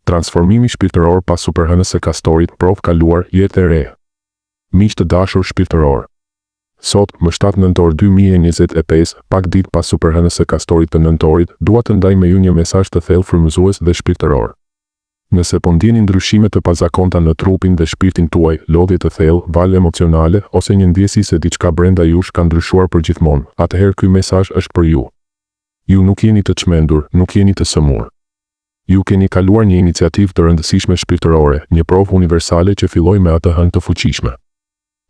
Transformimi shpirtëror pas superhënës së Castorit, provë kaluar, jetë e re. Miq të dashur shpirtëror. Sot, më 7 nëntor 2025, pak ditë pas superhënës së Castorit të nëntorit, dua të ndaj me ju një mesazh të thellë frymëzues dhe shpirtëror. Nëse po ndjeni ndryshime të pazakonta në trupin dhe shpirtin tuaj, lodhje të thellë, valë emocionale ose një ndjesi se diçka brenda jush ka ndryshuar përgjithmonë, atëherë ky mesazh është për ju. Ju nuk jeni të çmendur, nuk jeni të sëmur. Ju keni kaluar një iniciativë të rëndësishme shpirtërore, një provë universale që filloi me atë hënë të fuqishme.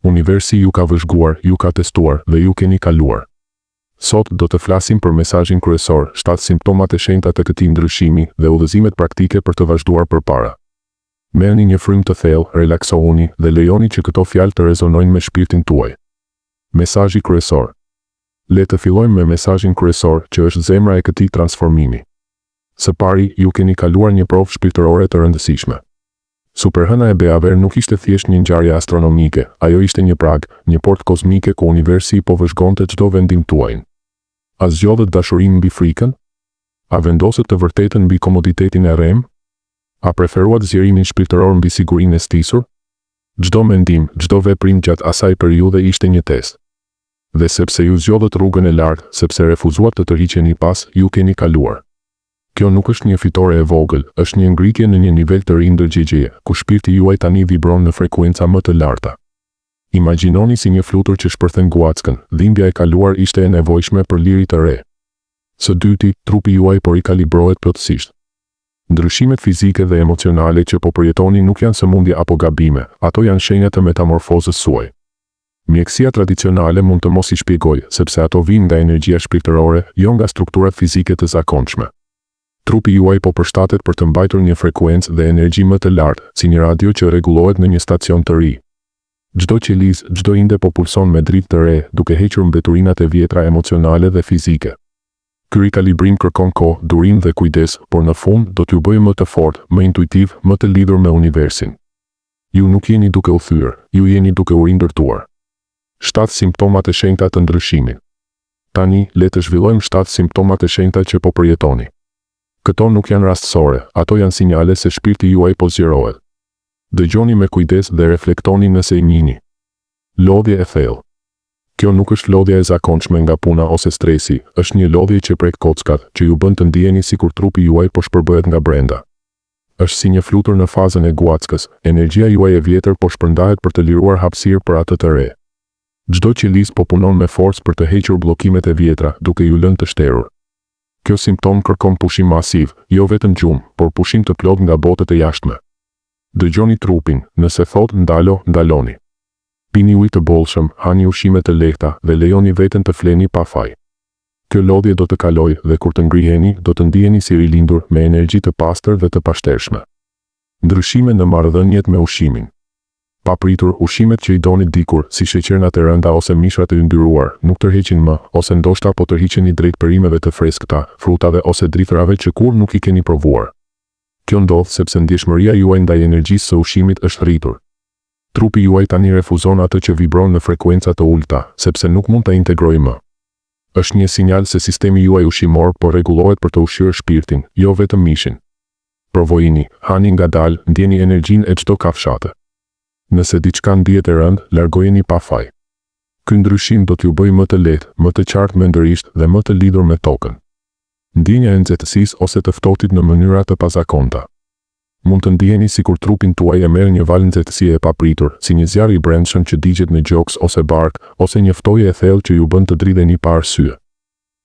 Universi ju ka vëzhguar, ju ka testuar dhe ju keni kaluar. Sot do të flasim për mesazhin kryesor, 7 simptomat e shenjta të këtij ndryshimi dhe udhëzimet praktike për të vazhduar përpara. Merrni një frymë të thellë, relaksohuni dhe lejoni që këto fjalë të rezonojnë me shpirtin tuaj. Mesazhi kryesor. Le të fillojmë me mesazhin kryesor, që është zemra e këtij transformimi. Së pari, ju keni kaluar një provë shpirtërore të rëndësishme. Superhëna e Beaver nuk ishte thjesht një ngjarje astronomike, ajo ishte një prag, një portë kozmike ku universi po vëzhgonte çdo vendim tuaj. A zgjodhet dashurinë mbi frikën? A vendoset të vërtetën mbi komoditetin e rrem? A preferuat zgjerimin shpirtëror mbi sigurinë e stisur? Çdo mendim, çdo veprim gjatë asaj periudhe ishte një test. Dhe sepse ju zgjodhët rrugën e lartë, sepse refuzuat të tërhiqeni pas, ju keni kaluar. Kjo nuk është një fitore e vogël, është një ngritje në një nivel të ri ndërgjegjeje, ku shpirti juaj tani vibron në frekuenca më të larta. Imagjinoni si një flutur që shpërthen guackën, dhimbja e kaluar ishte e nevojshme për liri të re. Së dyti, trupi juaj po rikalibrohet plotësisht. Ndryshimet fizike dhe emocionale që po përjetoni nuk janë sëmundje apo gabime, ato janë shenja të metamorfozës suaj. Mjekësia tradicionale mund të mos i shpjegojë, sepse ato vijnë nga energjia shpirtërore, jo nga strukturat fizike të zakonshme. Trupi juaj po përshtatet për të mbajtur një frekuencë dhe energji më të lartë, si një radio që rregullohet në një stacion të ri. Çdo qelis, çdo inde po pulson me dritë të re, duke hequr mbeturinat e vjetra emocionale dhe fizike. Ky rikalibrim kërkon kohë, durim dhe kujdes, por në fund do t'ju bëjë më të fortë, më intuitiv, më të lidhur me universin. Ju nuk jeni duke u thyer, ju jeni duke u rindërtuar. 7 simptomat e shenjta të ndryshimit. Tani, le të zhvillojmë 7 simptomat e shenjta që po përjetoni. Këto nuk janë rastësore, ato janë sinjale se shpirti juaj po zgjerohet. Dëgjoni me kujdes dhe reflektoni nëse i njihni. Lodhje e thellë. Kjo nuk është lodhja e zakonshme nga puna ose stresi, është një lodhje që prek kockat, që ju bën të ndiheni sikur trupi juaj po shpërbëhet nga brenda. Është si një flutur në fazën e guackës, energjia juaj e vjetër po shpërndahet për të liruar hapësirë për atë të re. Çdo qelis po punon me forcë për të hequr bllokimet e vjetra, duke ju lënë të shterur. Kjo simptom kërkon pushim masiv, jo vetëm gjumë, por pushim të plot nga botët e jashtme. Dëgjoni trupin, nëse thot ndalo, ndaloni. Pini ujë të bollshëm, hani ushqime të lehta dhe lejoni veten të fleni pa faj. Kjo lodhje do të kalojë dhe kur të ngriheni, do të ndiheni si rilindur me energji të pastër dhe të pashtershme. Ndryshime në marrëdhëniet me ushqimin. Papritur, ushqimet që i donit dikur, si sheqernat e rënda ose mishrat e yndyruar, nuk tërheqin më, ose ndoshta po tërhiqeni drejt perimeve të freskëta, frutave ose drithërave që kur nuk i keni provuar. Kjo ndodh sepse ndjeshmëria juaj ndaj energjisë së ushqimit është rritur. Trupi juaj tani refuzon atë që vibron në frekuenca të ulta, sepse nuk mund ta integrojë më. Është një sinjal se sistemi juaj ushqimor po rregullohet për të ushqyer shpirtin, jo vetëm mishin. Provojini, hani ngadalë, ndjeni energjinë e çdo kafshate. Nëse diçka ndihet e rëndë, largojeni pa faj. Ky ndryshim do t'ju bëjë më të lehtë, më të qartë mendërisht dhe më të lidhur me tokën. Ndjenja e nxehtësisë ose të ftohtit në mënyra të pazakonta. Mund të ndiheni sikur trupin tuaj e merr një val nxehtësie e papritur, si një zjarr i brendshëm që digjet në gjoks ose bark, ose një ftoje e thellë që ju bën të dridheni pa arsye.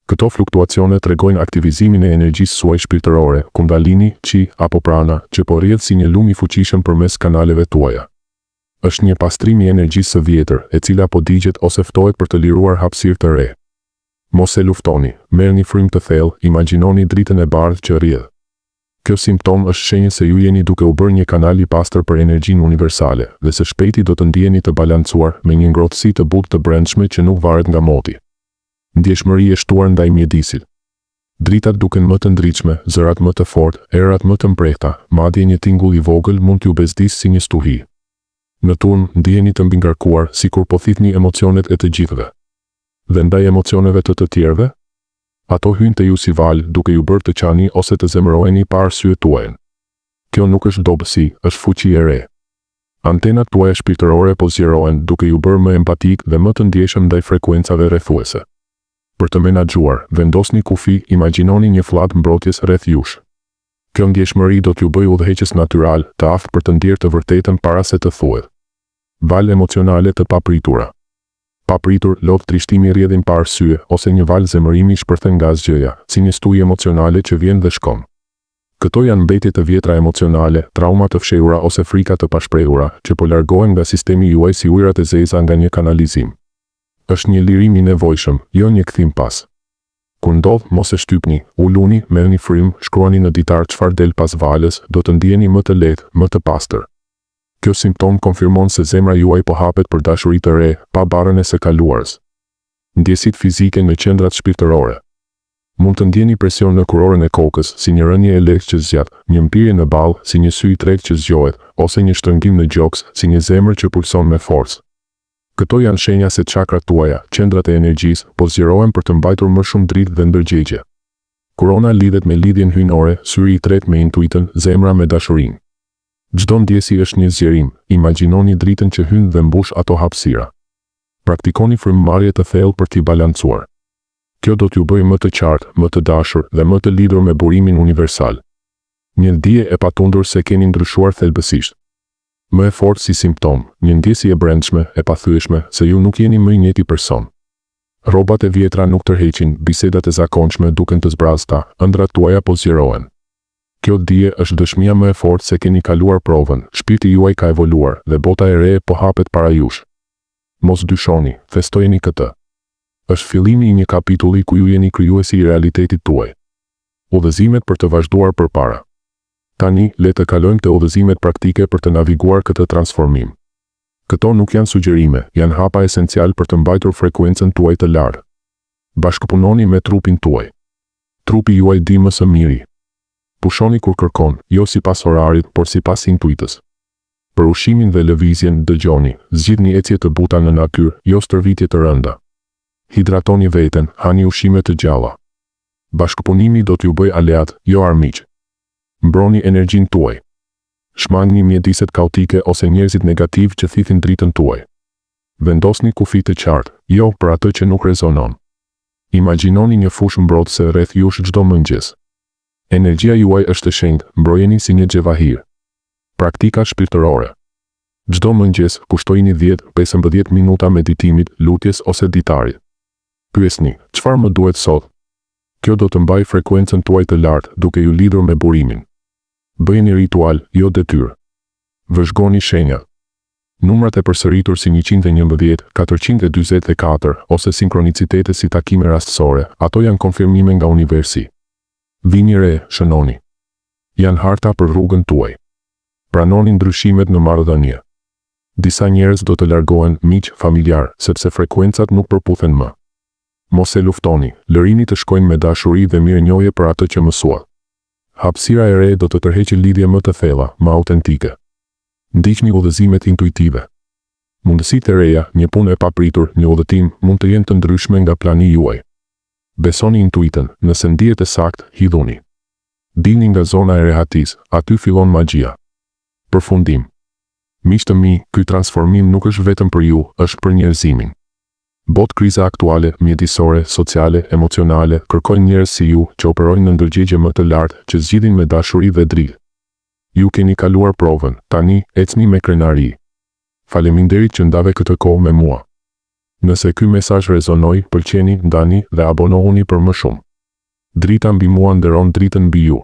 Këto fluktuacione tregojnë aktivizimin e energjisë suaj shpirtërore, kundalini, chi apo prana, që po rrjedh si një lum i fuqishëm përmes kanaleve tuaja. Është një pastrim i energjisë së vjetër, e cila po digjet ose ftohet për të liruar hapësirë të re. Mos e luftoni, merrni frymë të thellë, imagjinoni dritën e bardhë që rrjedh. Kjo simptom është shenjë se ju jeni duke u bërë një kanal i pastër për energjinë universale, dhe së shpejti do të ndiheni të balancuar me një ngrohtësi të butë të brendshme që nuk varet nga moti. Ndjeshmëri e shtuar ndaj mjedisit. Dritat duken më të ndritshme, zërat më të fortë, erat më të mprehta, madje një tingull i vogël mund t'ju bezdisë si një stuhi. Në turm, ndiheni të mbingarkuar, sikur po thithni emocionet e të gjithëve. Dhe ndaj emocioneve të tjerëve? Ato hyjnë te ju si val, duke ju bërë të qani ose të zemëroheni pa arsye tuajën. Kjo nuk është dobësi, është fuqi e re. Antenat tuaja shpirtërore po zgjerohen duke ju bërë më empatik dhe më të ndjeshëm ndaj frekuencave rrethuese. Për të menaxhuar, vendosni kufi, imagjinoni një fllak mbrojtjes rreth jush. Kjo ndjeshmëri do t'ju bëjë udhëheqës natyral, të aftë për të ndjerë të vërtetën para se të thuhet. Valë emocionale të papritura. Papritur, lodh trishtimi rrjedhin pa arsye, ose një valë zemërimi shpërthen nga asgjëja, si një stujë emocionale që vjen dhe shkon. Këto janë mbetje të vjetra emocionale, trauma të fshehura ose frika të pashprehura, që po largohen nga sistemi juaj si ujërat e zeza nga një kanalizim. Është një lirim i nevojshëm, jo një kthim pas. Kur ndodh, mos e shtypni, uluni, merrni frym, shkruani në ditar çfarë del pas valës, do të ndjeni më të lehtë, më të pastër. Kjo simptom konfirmon se zemra juaj po hapet për dashuri të re, pa barrën e së kaluarës. Ndjesit fizike në qendrat shpirtërore. Mund të ndjeni presion në kurorën e kokës, si një rënje e lehtë që zgjat, një mpirje në ballë, si një sy i tregtë që zgjohet, ose një shtrëngim në gjoks, si një zemër që pulson me forcë. Këto janë shenja se çakrat tuaja, qendrat e energjisë, po zgjerohen për të mbajtur më shumë dritë dhe ndërgjegje. Korona lidhet me lidhjen hyjnore, syri i tretë me intuitën, zemra me dashurinë. Çdo ndjesi është një zgjerim, imagjinoni dritën që hyn dhe mbush ato hapësira. Praktikoni frymëmarrje të thellë për t'i balancuar. Kjo do t'ju bëjë më të qartë, më të dashur dhe më të lidhur me burimin universal. Një ndje e patundur se keni ndryshuar thelbësisht. Më e fortë si simptom, një ndjesi e brendshme, e pathyeshme, se ju nuk jeni më i njëjti person. Rrobat e vjetra nuk tërheqin, bisedat e zakonshme duken të zbrazta, ëndrat tuaja po zgjerohen. Kjo dije është dëshmia më e fortë se keni kaluar provën, shpirti juaj ka evoluar dhe bota e re po hapet para jush. Mos dyshoni, festojeni këtë. Është fillimi i një kapitulli ku ju jeni krijuesi i realitetit tuaj. Udhëzimet për të vazhduar përpara. Tani, le të kalojmë te udhëzimet praktike për të naviguar këtë transformim. Këto nuk janë sugjerime, janë hapa esencial për të mbajtur frekuencën tuaj të lartë. Bashkëpunoni me trupin tuaj. Trupi juaj di më së miri. Pushoni kur kërkon, jo sipas orarit, por sipas intuitës. Për ushimin dhe lëvizjen dëgjoni, zgjidhni ecje të buta në natyrë, jo stërvitje të rënda. Hidratoni veten, hani ushqime të gjalla. Bashkëpunimi do t'ju bëjë aleat, jo armiq. Mbroni energjinë tuaj. Shmangni mjediset kaotike ose njerëzit negativ që thithin dritën tuaj. Vendosni kufi të qartë, jo për atë që nuk rezonon. Imagjinoni një fushë mbrojtëse rreth jush çdo mëngjes. Energjia juaj është e shenjtë, mbrojeni si një xhevahir. Praktika shpirtërore. Çdo mëngjes kushtojini 10-15 minuta meditimit, lutjes ose ditarit. Pyesni, çfarë më duhet sot? Kjo do të mbajë frekuencën tuaj të lartë, duke ju lidhur me burimin. Bëjeni ritual, jo detyrë. Vëzhgoni shenjat. Numrat e përsëritur si 111, 444 ose sinkronicitete si takime rastësore, ato janë konfirmime nga universi. Vini re, shënoni. Janë harta për rrugën tuaj. Pranoni ndryshimet në marrëdhënie. Disa njerëz do të largohen, miq, familjar, sepse frekuencat nuk përputhen më. Mos e luftoni, lërini të shkojnë me dashuri dhe mirënjohje për atë që mësuat. Hapësira e re do të tërheqë lidhje më të thella, më autentike. Ndiqni udhëzimet intuitive. Mundësitë e reja, një punë e papritur, një udhëtim, mund të jenë të ndryshme nga plani juaj. Besoni intuitën, nëse ndihet e saktë, hidhuni. Dilni nga zona e rehatis, aty fillon magjia. Përfundim. Miq të mi, ky transformim nuk është vetëm për ju, është për njerëzimin. Botë kriza aktuale, mjedisore, sociale, emocionale, kërkojnë njerëz si ju që operojnë në ndërgjegje më të lartë, që zgjidhin me dashuri dhe dritë. Ju keni kaluar provën, tani ecni me krenari. Faleminderit që ndave këtë kohë me mua. Nëse ky mesazh rezonoi, pëlqeni, ndani dhe abonohuni për më shumë. Drita mbi mua nderon dritën mbi ju.